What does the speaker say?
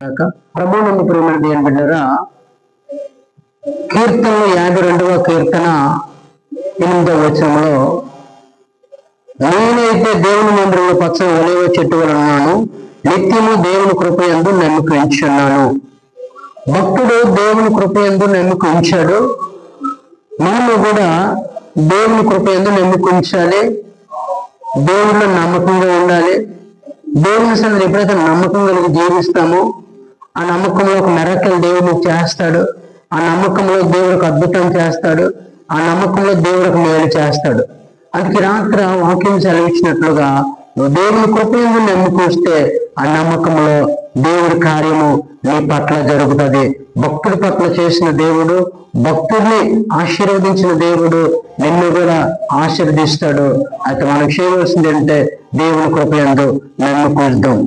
ప్రభువునందు ప్రియమైన దేవుని బిడ్డలారా, కీర్తనలు 52వ కీర్తన 8వ వచనంలో, నేనైతే దేవుని మందిరంలో పచ్చని ఒలీవ చెట్టు వలన ఉన్నాను, నిత్యము దేవుని కృపయందు నమ్మిక ఉంచున్నాను. భక్తుడు దేవుని కృపయందు నమ్మిక ఉంచాడు. మనము కూడా దేవుని కృపయందు నమ్మిక ఉంచాలి. దేవుడిలో నమ్మకంగా ఉండాలి. దేవుని సన్నిధిలో ఎప్పుడైతే నమ్మకం కలిగి జీవిస్తామో ఆ నమ్మకంలో ఒక మిరకల్ దేవుడు చేస్తాడు. ఆ నమ్మకంలో దేవుడికి అద్భుతం చేస్తాడు. ఆ నమ్మకంలో దేవుడికి మేలు చేస్తాడు. అందుకే రాత్రి వాక్యం సెలవిచ్చినట్లుగా దేవుని కృపయందు నమ్మికొస్తే ఆ నమ్మకంలో దేవుడి కార్యము నీ పట్ల జరుగుతుంది. భక్తుడి పట్ల చేసిన దేవుడు, భక్తుడిని ఆశీర్వదించిన దేవుడు నిన్ను కూడా ఆశీర్వదిస్తాడు. అయితే మనం చేయవలసింది అంటే దేవుని కృపయందు నమ్మికొద్దాం.